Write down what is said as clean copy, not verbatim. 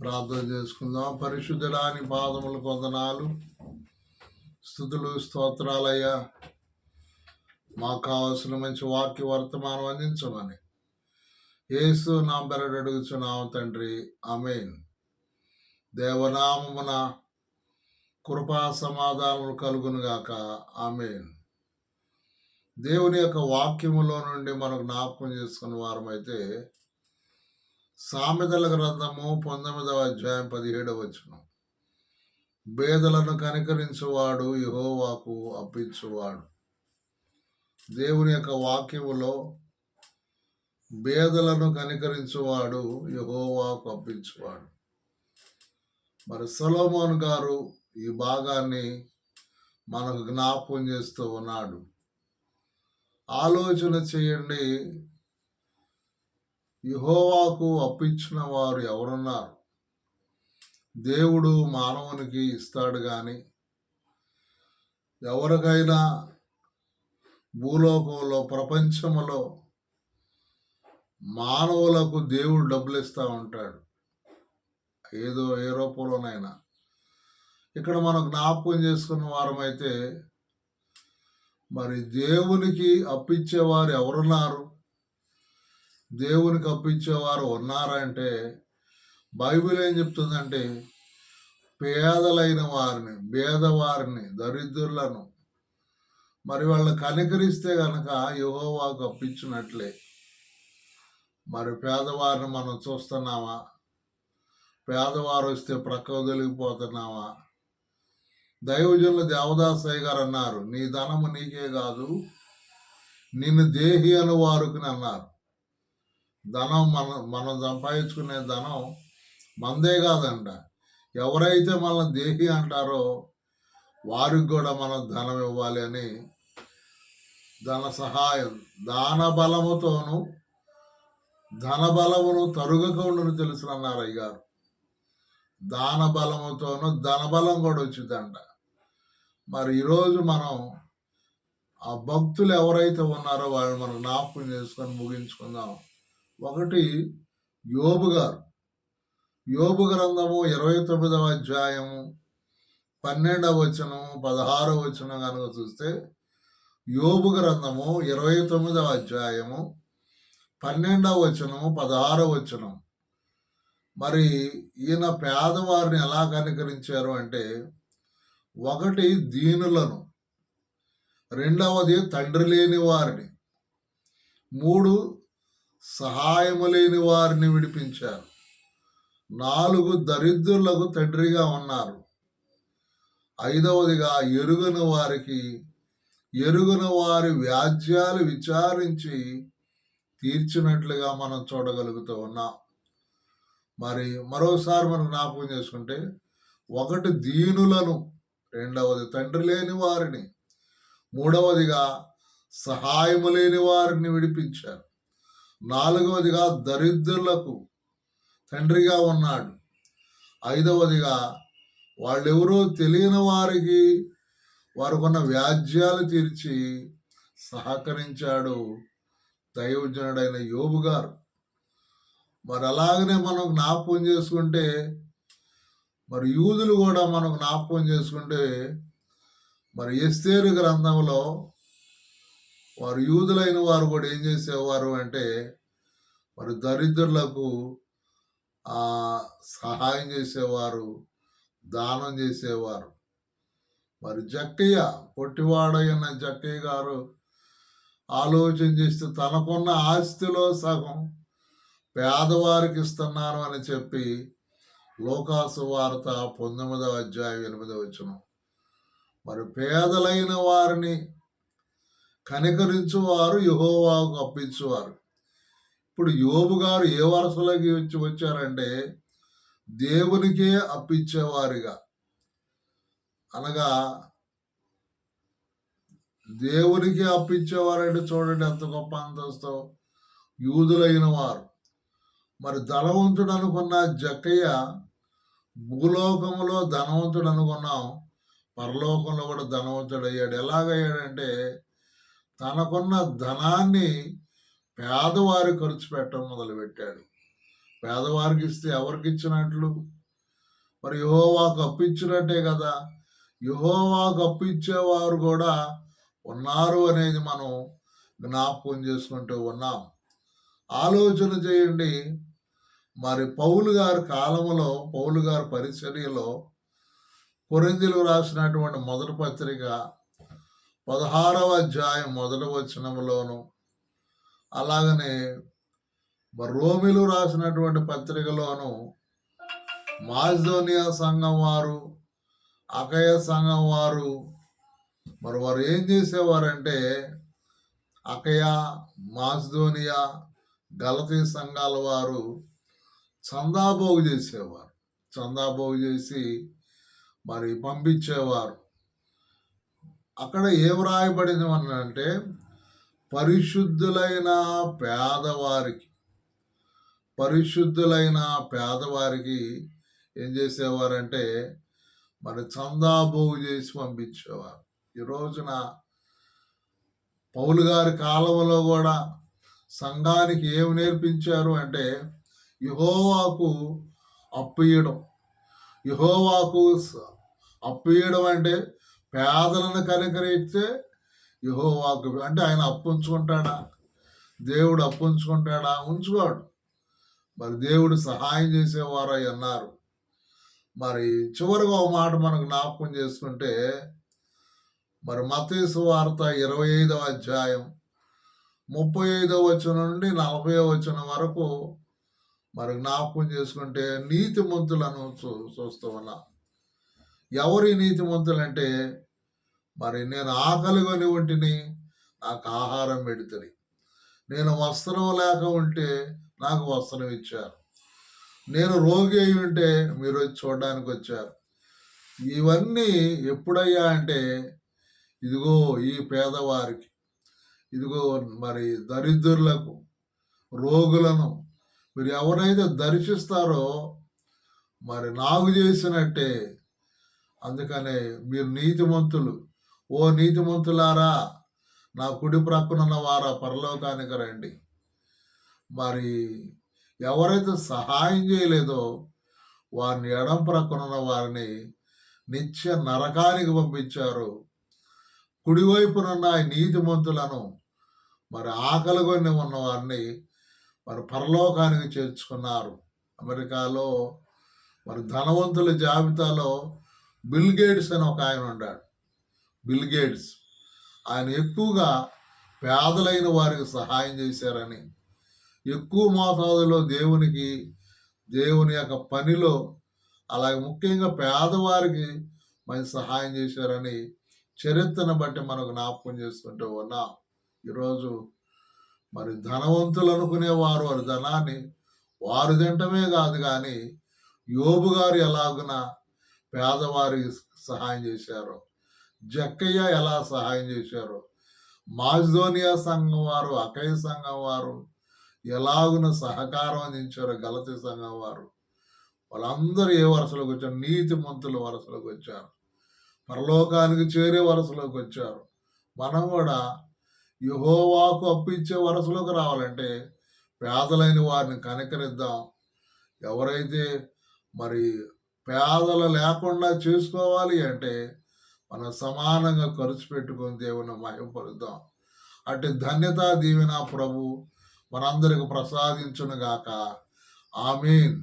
ప్రార్థన చేసుకుందాం. పరిశుద్ధుడాని పాదములు వందనాలు, స్తుతులు, స్తోత్రాలయ్యా. మాకు కావాల్సిన మంచి వాక్య వర్తమానం అందించమని యేసు నామమున అడుగుచున్నాము తండ్రి, ఆమేన్. దేవనామమున కృపా సమాధానములు కలుగునుగాక, ఆమేన్. దేవుని యొక్క వాక్యములో నుండి మనకు జ్ఞాపకం చేసుకున్న వారమైతే సామెతల గ్రంథము 19వ అధ్యాయం 17వ వచనం. బేదలను కనికరించువాడు యెహోవాకు అప్పించువాడు. దేవుని యొక్క వాక్యములో బేదలను కనికరించువాడు యెహోవాకు అప్పించువాడు. మరి సొలొమోను గారు ఈ భాగాన్ని మనకు జ్ఞాపకం చేస్తూ ఉన్నాడు. ఆలోచన చేయండి, యెహోవాకు అప్పించిన వారు ఎవరున్నారు? దేవుడు మానవునికి ఇస్తాడు కానీ ఎవరికైనా భూలోకంలో ప్రపంచంలో మానవులకు దేవుడు డబ్బులు ఇస్తూ ఉంటాడు, ఏ రూపంలోనైనా. ఇక్కడ మనం జ్ఞాపకం చేసుకున్న వారమైతే మరి దేవునికి అప్పించేవారు ఎవరున్నారు? దేవునికి అప్పించేవారు ఉన్నారంటే బైబిల్ ఏం చెప్తుందంటే పేదలైన వారిని, పేదవారిని, దరిద్రులను మరి వాళ్ళని కనికరిస్తే గనక యెహోవాకు అప్పించినట్లే. మరి పేదవారిని మనం చూస్తున్నామా? పేదవారు వస్తే ప్రక్క వదిలిపోతున్నామా? దైవజనులు దేవదాసయ్య గారు అన్నారు, నీ ధనము నీకే కాదు, నిన్ను దేహి అని వారికి అన్నారు. ధనం మనం సంపాదించుకునే ధనం మందే కాదంట. ఎవరైతే మన దేహి అంటారో వారికి కూడా మనం ధనం ఇవ్వాలి అని ధన సహాయం, దాన బలముతోనూ ధన బలమును తరుగకుండాను తెలుసునన్నారు అయ్యారు. దాన బలముతోనూ ధన బలం కూడా వచ్చిందంట. మరి ఈరోజు మనం ఆ భక్తులు ఎవరైతే ఉన్నారో వాళ్ళు మనం జ్ఞాపకం చేసుకొని ముగించుకుందాం. ఒకటి యోబు గారు. యోబు గ్రంథము 29వ అధ్యాయము 12వ వచనం 16వ వచనం కనుక చూస్తే, యోబు గ్రంథము 29వ అధ్యాయము 12వ వచనం 16వ వచనం. మరి ఈయన పేదవారిని ఎలా కనికరించారు అంటే, ఒకటి దీనులను, రెండవది తండ్రి లేని వారిని, 3 సహాయము లేని వారిని విడిపించారు, 4 దరిద్రులకు తండ్రిగా ఉన్నారు, 5వదిగా ఎరుగని వారి వ్యాజ్యాలు విచారించి తీర్చినట్లుగా మనం చూడగలుగుతూ ఉన్నాం. మరి మరోసారి మనం జ్ఞాపకం చేసుకుంటే, ఒకటి దీనులను, రెండవది తండ్రి లేని వారిని, 3వదిగా సహాయము లేని వారిని విడిపించారు, 4వదిగా దరిద్రులకు తండ్రిగా ఉన్నాడు, 5వదిగా వాళ్ళెవరో తెలియని వారికి వారికున్న వ్యాజ్యాలు తీర్చి సహకరించాడు దైవజనుడైన యోబు గారు. మరి అలాగనే మనం జ్ఞాపకం చేసుకుంటే, మరి యూదులు కూడా మనం జ్ఞాపకం చేసుకుంటే, మరి ఎస్తేరు గ్రంథంలో వారు యూదులైన వారు కూడా ఏం చేసేవారు అంటే, మరి దరిద్రులకు సహాయం చేసేవారు, దానం చేసేవారు. మరి జక్కయ్య, పొట్టివాడైన జక్కయ్య గారు ఆలోచన చేస్తే తనకున్న ఆస్తిలో సగం పేదవారికి ఇస్తున్నాను అని చెప్పి లోకాసు వార్త 19వ అధ్యాయం 8వ వచనం. మరి పేదలైన వారిని కనికరించువారు యెహోవాకు అప్పించువారు. ఇప్పుడు యోబు గారు ఏ వరుసలోకి వచ్చారంటే దేవునికే అప్పించేవారిగా, అనగా దేవునికి అప్పించేవారంటే చూడండి ఎంత గొప్ప అంతస్తు. యూదులైన వారు. మరి ధనవంతుడు అనుకున్న జక్కయ్య భూలోకంలో ధనవంతుడు అనుకున్నాం, పరలోకంలో కూడా ధనవంతుడు అయ్యాడు. ఎలాగయ్యాడంటే తనకున్న ధనాన్ని పేదవారి ఖర్చు పెట్టడం మొదలుపెట్టాడు. పేదవారికి ఇస్తే ఎవరికి ఇచ్చినట్లు? మరి యెహోవాకు అప్పిచ్చినట్టే కదా! యెహోవాకు అప్పిచ్చేవారు కూడా ఉన్నారు అనేది మనం జ్ఞాపకం చేసుకుంటూ ఉన్నాం. ఆలోచన చేయండి. మరి పౌలు గారి కాలంలో, పౌలు గారి పరిచర్యలో కొరింథీయులకు రాసినటువంటి మొదటి పత్రిక 16వ అధ్యాయం మొదటి వచనంలోను, అలాగనే మరి రోమీయులకు రాసినటువంటి పత్రికలోను మాసిదోనియా సంఘం వారు, అకయ సంఘం వారు మరి వారు ఏం చేసేవారంటే అకయ, మాసిదోనియా, గలతీ సంఘాల వారు చందాబోగు చేసేవారు. చందాబోగు చేసి మరి పంపించేవారు. అక్కడ ఏం రాయబడింది అంటే పరిశుద్ధులైన పేదవారికి, పరిశుద్ధులైన పేదవారికి ఏం చేసేవారంటే మరి చందాబోగు చేసి పంపించేవారు. ఈ రోజున పౌలు గారి కాలంలో కూడా సంఘానికి ఏమి నేర్పించారు అంటే యెహోవాకు అప్పియడం. యెహోవాకు అప్పియడం అంటే పేదలను కనికరిస్తే యెహోవాకు, అంటే ఆయన అప్పు ఉంచుకుంటాడా? దేవుడు అప్పు ఉంచుకుంటాడా? ఉంచుకోడు. మరి దేవుడు సహాయం చేసేవారు అన్నారు. మరి చివరిగా ఒక మాట మనకు జ్ఞాపకం చేసుకుంటే మరి మత్తయి సువార్త 25వ అధ్యాయం 35వ వచనం నుండి 40వ వచనం వరకు మరి జ్ఞాపకం చేసుకుంటే నీతిమంతులను చూస్తూ ఉన్నాం. ఎవరి నీతిమంతులంటే మరి నేను ఆకలిగొని ఉంటిని, నాకు ఆహారం పెడితిరి. నేను వస్త్రం లేక ఉంటే నాకు వస్త్రం ఇచ్చారు. నేను రోగి అయి ఉంటే మీరు వచ్చి చూడడానికి వచ్చారు. ఇవన్నీ ఎప్పుడయ్యా అంటే ఇదిగో ఈ పేదవారికి, ఇదిగో మరి దరిద్రులకు, రోగులను మీరు ఎవరైతే దర్శిస్తారో మరి నాకు చేసినట్టే. అందుకనే మీరు నీతిమంతులు, ఓ నీతిమంతులారా నా కుడి ప్రక్కనున్న వారా పరలోకానికి రండి. మరి ఎవరైతే సహాయం చేయలేదో వారిని ఎడం ప్రక్కనున్న వారిని నిత్య నరకానికి పంపించారు. కుడివైపునున్న నీతిమంతులను, మరి ఆకలిగొని ఉన్న వారిని మరి పరలోకానికి చేర్చుకున్నారు. అమెరికాలో మరి ధనవంతుల జాబితాలో బిల్ గేట్స్ అని ఒక ఆయన ఉన్నాడు. బిల్ గేట్స్ ఆయన ఎక్కువగా పేదలైన వారికి సహాయం చేశారని, ఎక్కువ మోతాదులో దేవుని యొక్క పనిలో, అలాగే ముఖ్యంగా పేదవారికి మంచి సహాయం చేశారని చరిత్రను బట్టి మనకు జ్ఞాపకం చేసుకుంటూ ఉన్నాం. ఈరోజు మరి ధనవంతులు అనుకునేవారు వారి ధనాన్ని వారు తింటమే కాదు, కానీ యోబు గారు ఎలాగున పేదవారికి సహాయం చేశారో, జక్కయ్య ఎలా సహాయం చేశారో, మాసిదోనియా సంఘం వారు, అకయ సంఘం వారు ఎలాగున సహకారం అందించారో, గలతీ సంఘం వారు, వాళ్ళందరూ ఏ వరుసలోకి వచ్చారు? నీతిమంతుల వరుసలోకి వచ్చారు. పరలోకానికి చేరే వరుసలోకి వచ్చారు. మనం కూడా యెహోవాకు అప్పిచ్చే వరుసలోకి రావాలంటే పేదలైన వారిని కనికరిద్దాం. ఎవరైతే మరి పేదలు లేకుండా చేసుకోవాలి అంటే మనం సమానంగా ఖర్చు పెట్టుకొని దేవుని మహిమపరుద్దాం. అటు ధన్యత దీవెన ప్రభు మనందరికి ప్రసాదించునుగాక. ఆమేన్.